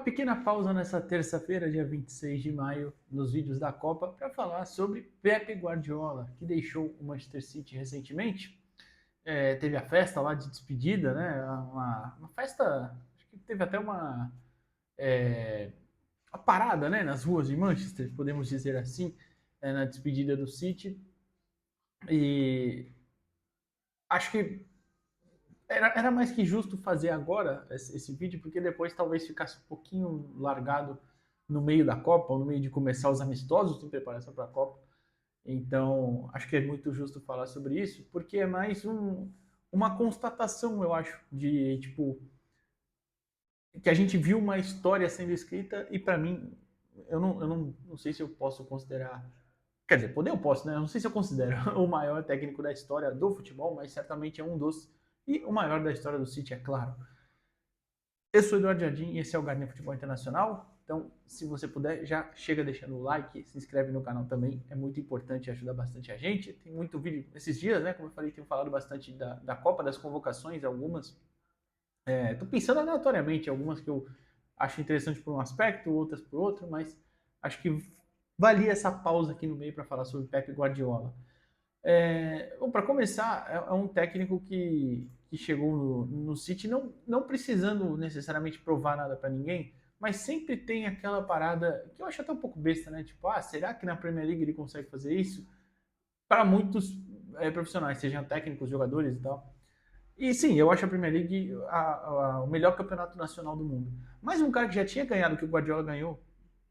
uma pequena pausa nessa terça-feira, dia 26 de maio, nos vídeos da Copa, para falar sobre Pepe Guardiola, que deixou o Manchester City recentemente. Teve a festa lá de despedida, né? Uma festa, acho que teve até uma parada, né? Nas ruas de Manchester, podemos dizer assim, na despedida do City. E acho que era mais que justo fazer agora esse vídeo, porque depois talvez ficasse um pouquinho largado no meio da Copa, ou no meio de começar os amistosos em preparação para a Copa. Então, acho que é muito justo falar sobre isso, porque é mais uma constatação, eu acho, de tipo que a gente viu uma história sendo escrita e para mim, eu não sei se eu posso considerar, quer dizer, poder eu posso, né? Eu não sei se eu considero o maior técnico da história do futebol, mas certamente é um dos, e o maior da história do City, é claro. Eu sou o Eduardo Jardim e esse é o Gardner Futebol Internacional. Então, se você puder, já chega deixando o like, se inscreve no canal também, é muito importante e ajuda bastante a gente. Tem muito vídeo esses dias, né? Como eu falei, tenho falado bastante da Copa, das convocações, algumas. Tô pensando aleatoriamente, algumas que eu acho interessante por um aspecto, outras por outro, mas acho que valia essa pausa aqui no meio para falar sobre Pep Guardiola. Bom, para começar, é um técnico que chegou no City não precisando necessariamente provar nada para ninguém, mas sempre tem aquela parada que eu acho até um pouco besta, né? Tipo, será que na Premier League ele consegue fazer isso? Para muitos profissionais, sejam técnicos, jogadores e tal. E sim, eu acho a Premier League o melhor campeonato nacional do mundo. Mas um cara que já tinha ganhado o que o Guardiola ganhou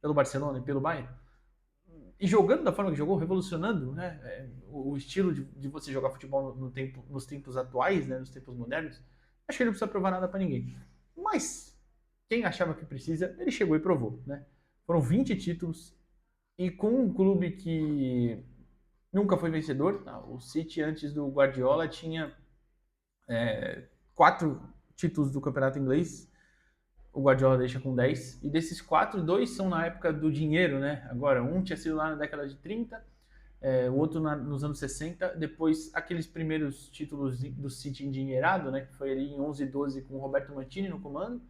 pelo Barcelona e pelo Bayern, e jogando da forma que jogou, revolucionando, né, o estilo de você jogar futebol nos tempos atuais, né, nos tempos modernos, acho que ele não precisa provar nada para ninguém. Mas quem achava que precisa, ele chegou e provou, né? Foram 20 títulos e com um clube que nunca foi vencedor. Tá? O City antes do Guardiola tinha 4 títulos do campeonato inglês. O Guardiola deixa com 10. E desses 4, 2 são na época do dinheiro, né? Agora, um tinha sido lá na década de 30, o outro nos anos 60. Depois, aqueles primeiros títulos do City endinheirado, né? Que foi ali em 11 e 12 com o Roberto Mantini no comando.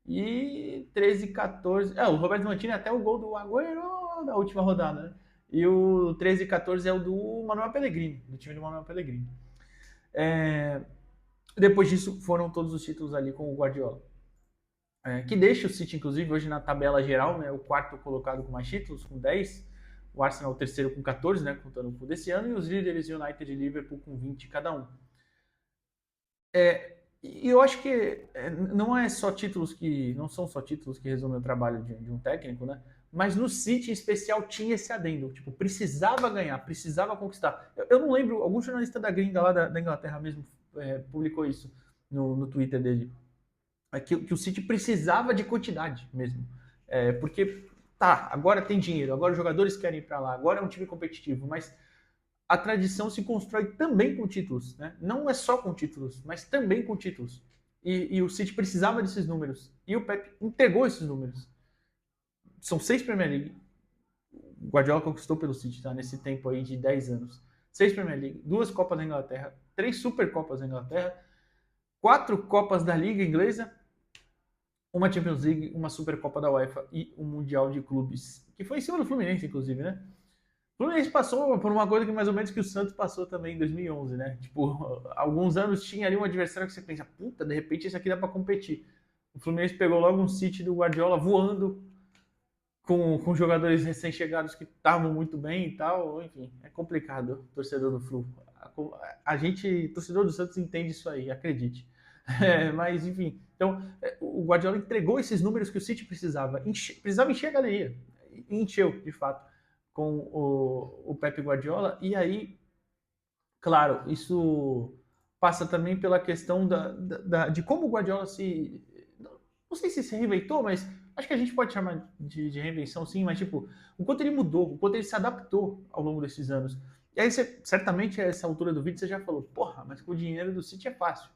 E 13 e 14. O Roberto Mantini até o gol do Agüero na última rodada, né? E o 13 e 14 é o do Manuel Pellegrini, do time do Manuel Pellegrini. Depois disso, foram todos os títulos ali com o Guardiola. Que deixa o City, inclusive, hoje na tabela geral, né, o quarto colocado com mais títulos, com 10. O Arsenal o terceiro com 14, né, contando com o desse ano. E os líderes United e Liverpool com 20 cada um. E eu acho que não são só títulos que resumem o trabalho de um técnico, né? Mas no City em especial tinha esse adendo, tipo, precisava ganhar, precisava conquistar. Eu não lembro, algum jornalista da gringa lá da Inglaterra mesmo publicou isso no Twitter dele, que o City precisava de quantidade mesmo, porque tá, agora tem dinheiro, agora os jogadores querem ir para lá, agora é um time competitivo, mas a tradição se constrói também com títulos, né? Não é só com títulos, mas também com títulos. E o City precisava desses números. E o Pep entregou esses números. São 6 Premier League. O Guardiola conquistou pelo City, tá? Nesse tempo aí de 10 anos. 6 Premier League, 2 Copas da Inglaterra, 3 Supercopas da Inglaterra, 4 Copas da Liga Inglesa, uma Champions League, uma Supercopa da UEFA e um Mundial de Clubes. Que foi em cima do Fluminense, inclusive, né? O Fluminense passou por uma coisa que mais ou menos que o Santos passou também em 2011, né? Tipo, alguns anos tinha ali um adversário que você pensa, puta, de repente esse aqui dá para competir. O Fluminense pegou logo um City do Guardiola voando com jogadores recém-chegados que estavam muito bem e tal. Enfim, é complicado, torcedor do Flu. A gente, torcedor do Santos, entende isso aí, acredite. Mas, enfim, então, o Guardiola entregou esses números que o City precisava. Precisava encher a galeria. E encheu, de fato, com o Pep Guardiola. E aí, claro, isso passa também pela questão de como o Guardiola se. Não sei se reinventou, mas acho que a gente pode chamar de reinvenção sim, mas tipo, o quanto ele mudou, o quanto ele se adaptou ao longo desses anos. E aí, certamente, a essa altura do vídeo, você já falou, porra, mas com o dinheiro do City é fácil.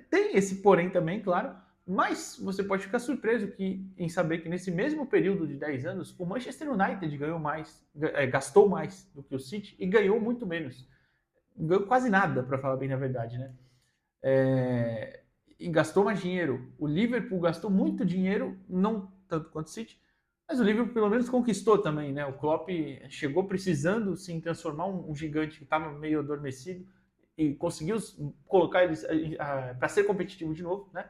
Tem esse porém também, claro, mas você pode ficar surpreso em saber que nesse mesmo período de 10 anos, o Manchester United ganhou mais, gastou mais do que o City e ganhou muito menos. Ganhou quase nada, para falar bem a verdade, né? e gastou mais dinheiro. O Liverpool gastou muito dinheiro, não tanto quanto o City, mas o Liverpool pelo menos conquistou também, né? O Klopp chegou precisando se transformar um gigante que estava meio adormecido e conseguiu colocar eles para ser competitivo de novo, né?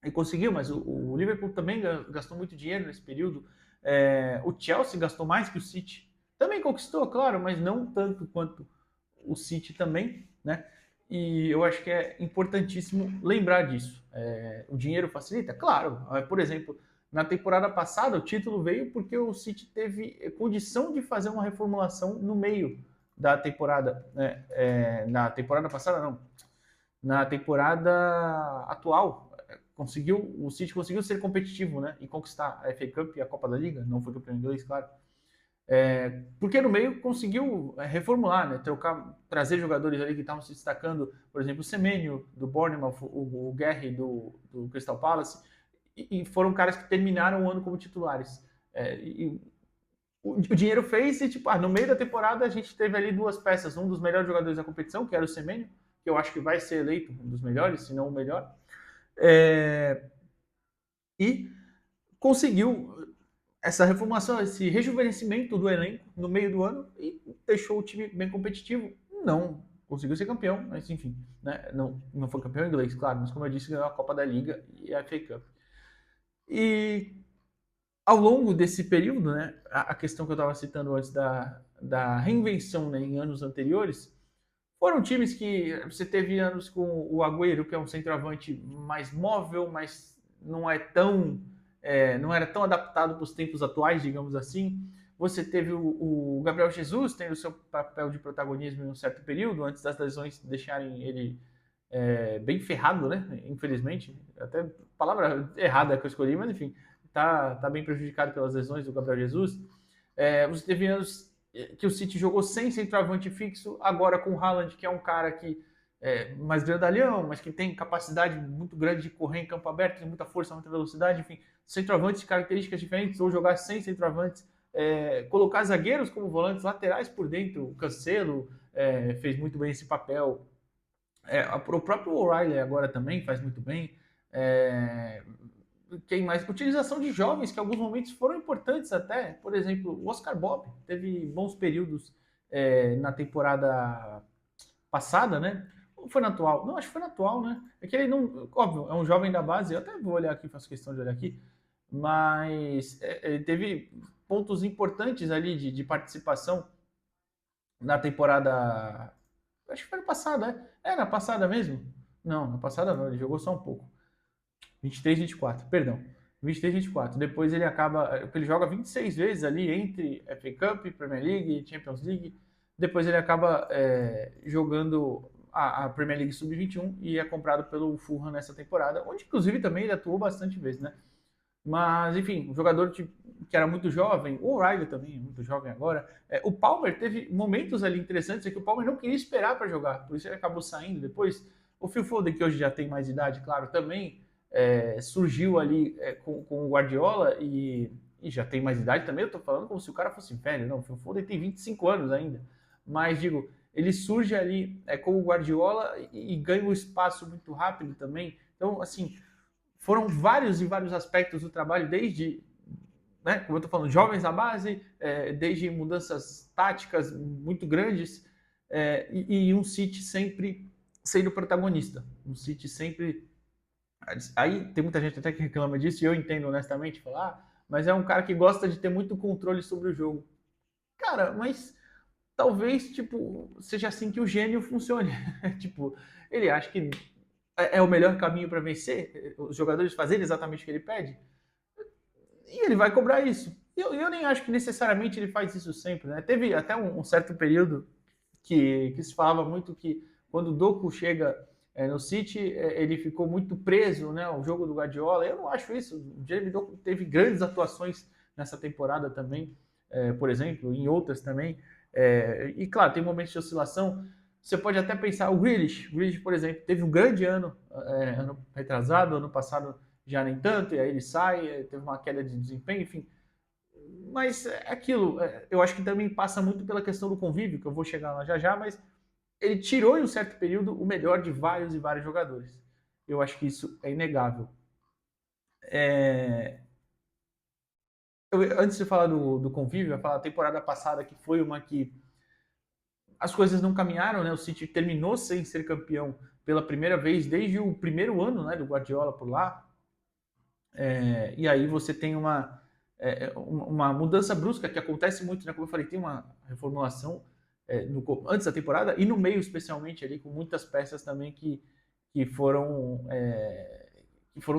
E conseguiu, mas o Liverpool também gastou muito dinheiro nesse período. O Chelsea gastou mais que o City. Também conquistou, claro, mas não tanto quanto o City também, né? E eu acho que é importantíssimo lembrar disso. O dinheiro facilita? Claro. Por exemplo, na temporada passada, o título veio porque o City teve condição de fazer uma reformulação no meio da temporada. Né? Na temporada passada, não. Na temporada atual, o City conseguiu ser competitivo, né? E conquistar a FA Cup e a Copa da Liga. Não foi campeão inglês, claro. Porque no meio conseguiu reformular, né? Trazer jogadores ali que estavam se destacando, por exemplo, o Semenyo do Bournemouth, o Guerri do Crystal Palace, e foram caras que terminaram o ano como titulares. O dinheiro fez e, tipo, no meio da temporada a gente teve ali duas peças, um dos melhores jogadores da competição, que era o Semenyo, que eu acho que vai ser eleito um dos melhores, se não o melhor, e conseguiu essa reformulação, esse rejuvenescimento do elenco no meio do ano e deixou o time bem competitivo. Não conseguiu ser campeão, mas enfim, né? Não foi campeão inglês, claro, mas como eu disse, ganhou a Copa da Liga e a FA Cup. E ao longo desse período, né, a questão que eu estava citando antes da reinvenção, né, em anos anteriores, foram times que você teve anos com o Agüero, que é um centroavante mais móvel, mas não não era tão adaptado para os tempos atuais, digamos assim. Você teve o Gabriel Jesus tendo o seu papel de protagonismo em um certo período, antes das lesões deixarem ele bem ferrado, né? Infelizmente. Até palavra errada que eu escolhi, mas enfim, tá bem prejudicado pelas lesões do Gabriel Jesus. Você teve anos que o City jogou sem centroavante fixo, agora com o Haaland, que é um cara que mais grandalhão, mas que tem capacidade muito grande de correr em campo aberto, tem muita força, muita velocidade, enfim, centroavantes de características diferentes, ou jogar sem centroavantes, colocar zagueiros como volantes laterais por dentro, o Cancelo fez muito bem esse papel, o próprio O'Reilly agora também faz muito bem, quem mais? Utilização de jovens que em alguns momentos foram importantes até. Por exemplo, o Oscar Bob teve bons períodos na temporada passada, né? Ou foi na atual? Não, acho que foi na atual, né? É que ele não. Óbvio, é um jovem da base. Eu até vou olhar aqui, faço questão de olhar aqui. Mas ele teve pontos importantes ali de participação na temporada. Acho que foi na passada, na passada mesmo? Não, na passada não, ele jogou só um pouco. 23, 24, perdão. 23, 24. Depois ele acaba. Ele joga 26 vezes ali entre FA Cup, Premier League, Champions League. Depois ele acaba jogando a Premier League Sub-21 e é comprado pelo Fulham nessa temporada, onde inclusive também ele atuou bastante vezes, né? Mas, enfim, um jogador que era muito jovem, o O'Reilly também é muito jovem agora. O Palmer teve momentos ali interessantes, que o Palmer não queria esperar para jogar, por isso ele acabou saindo depois. O Phil Foden, que hoje já tem mais idade, claro, também surgiu ali com o Guardiola e já tem mais idade também. Eu tô falando como se o cara fosse velho, não. O Phil Foden tem 25 anos ainda. Mas, digo, ele surge ali com o Guardiola e ganha um espaço muito rápido também. Então, assim, foram vários e vários aspectos do trabalho, desde, né, como eu estou falando, jovens à base, desde mudanças táticas muito grandes, e um City sempre sendo protagonista. Um City sempre. Aí tem muita gente até que reclama disso, e eu entendo honestamente, falar, mas é um cara que gosta de ter muito controle sobre o jogo. Cara, mas talvez, tipo, seja assim que o gênio funcione. Tipo, ele acha que é o melhor caminho para vencer, os jogadores fazerem exatamente o que ele pede, e ele vai cobrar isso. Eu nem acho que necessariamente ele faz isso sempre, né? Teve até um certo período que se falava muito que quando o Doku chega no City, ele ficou muito preso, né, ao jogo do Guardiola. Eu não acho isso. O Jeremy Doku teve grandes atuações nessa temporada também, por exemplo, em outras também. E claro, tem momentos de oscilação. Você pode até pensar, o Grealish, por exemplo, teve um grande ano, ano retrasado, ano passado já nem tanto, e aí ele sai, teve uma queda de desempenho, enfim. Mas aquilo, eu acho que também passa muito pela questão do convívio, que eu vou chegar lá já já, mas ele tirou em um certo período o melhor de vários e vários jogadores. Eu acho que isso é inegável. Antes de falar do convívio, eu ia falar a temporada passada, que foi uma que as coisas não caminharam, né? O City terminou sem ser campeão pela primeira vez desde o primeiro ano, né, do Guardiola por lá. E aí você tem uma mudança brusca que acontece muito, né? Como eu falei, tem uma reformulação antes da temporada e no meio, especialmente, ali, com muitas peças também que foram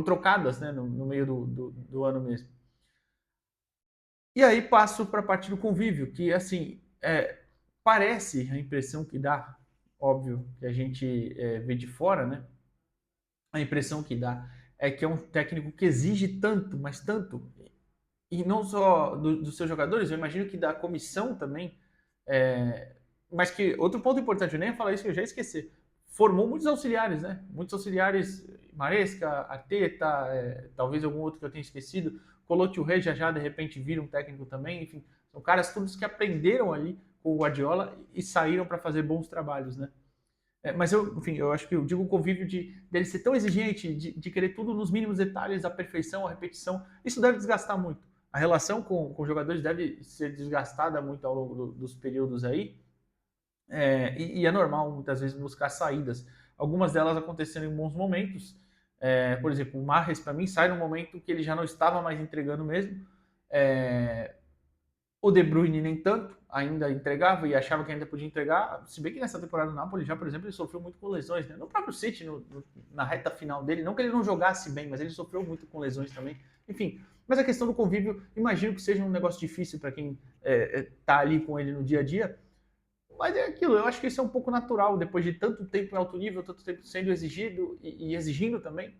trocadas, né, no meio do ano mesmo. E aí passo para a parte do convívio, que assim, parece a impressão que dá, óbvio, que a gente vê de fora, né? A impressão que dá é que é um técnico que exige tanto, mas tanto, e não só dos seus jogadores, eu imagino que da comissão também, mas que outro ponto importante, eu nem ia falar isso que eu já esqueci, formou muitos auxiliares, né? Muitos auxiliares, Maresca, Arteta, talvez algum outro que eu tenha esquecido, Colotti Rei já de repente vira um técnico também, enfim, são caras todos que aprenderam ali com o Guardiola e saíram para fazer bons trabalhos, né? Mas enfim, eu acho que eu digo o convívio dele ser tão exigente, de querer tudo nos mínimos detalhes, a perfeição, a repetição, isso deve desgastar muito. A relação com os jogadores deve ser desgastada muito ao longo dos períodos aí, e é normal muitas vezes buscar saídas. Algumas delas aconteceram em bons momentos. Por exemplo, o Mahrez, para mim, sai no momento que ele já não estava mais entregando mesmo. O De Bruyne nem tanto, ainda entregava e achava que ainda podia entregar. Se bem que nessa temporada do Napoli já, por exemplo, ele sofreu muito com lesões. Né? No próprio City, na reta final dele, não que ele não jogasse bem, mas ele sofreu muito com lesões também. Enfim, mas a questão do convívio, imagino que seja um negócio difícil para quem está ali com ele no dia a dia. Mas é aquilo, eu acho que isso é um pouco natural, depois de tanto tempo em alto nível, tanto tempo sendo exigido e exigindo também,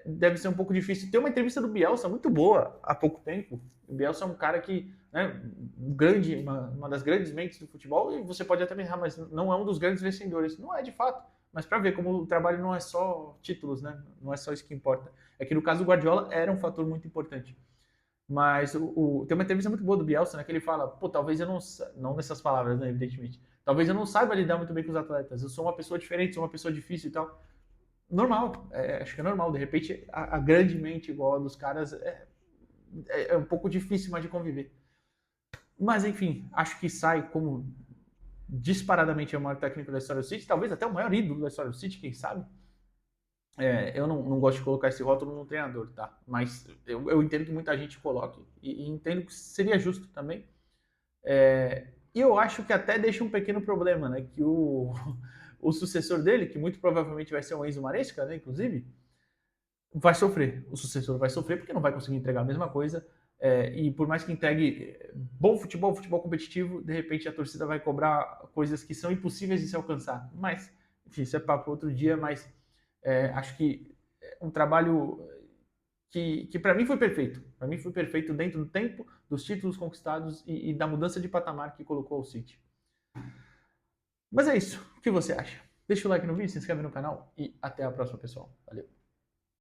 deve ser um pouco difícil. Tem uma entrevista do Bielsa muito boa há pouco tempo. O Bielsa é um cara que, né, uma das grandes mentes do futebol, e você pode até pensar, mas não é um dos grandes vencedores. Não é de fato, mas para ver como o trabalho não é só títulos, né? Não é só isso que importa. É que no caso do Guardiola era um fator muito importante. Mas tem uma entrevista muito boa do Bielsa, né, que ele fala, pô, talvez eu não nessas palavras, né, evidentemente, talvez eu não saiba lidar muito bem com os atletas, eu sou uma pessoa diferente, sou uma pessoa difícil e tal. Normal, acho que é normal, de repente a grande mente igual a dos caras é um pouco difícil mais de conviver. Mas enfim, acho que sai como disparadamente é o maior técnico da história do City, talvez até o maior ídolo da história do City, quem sabe? Eu não gosto de colocar esse rótulo no treinador, tá? Mas eu entendo que muita gente coloque e entendo que seria justo também. E eu acho que até deixa um pequeno problema, né? Que o sucessor dele, que muito provavelmente vai ser o Enzo Maresca, né? Inclusive, vai sofrer. O sucessor vai sofrer porque não vai conseguir entregar a mesma coisa. E por mais que entregue bom futebol, futebol competitivo, de repente a torcida vai cobrar coisas que são impossíveis de se alcançar. Mas, enfim, isso é papo outro dia, mas acho que um trabalho que para mim foi perfeito. Para mim foi perfeito dentro do tempo, dos títulos conquistados e da mudança de patamar que colocou o City. Mas é isso. O que você acha? Deixa o like no vídeo, se inscreve no canal e até a próxima, pessoal. Valeu!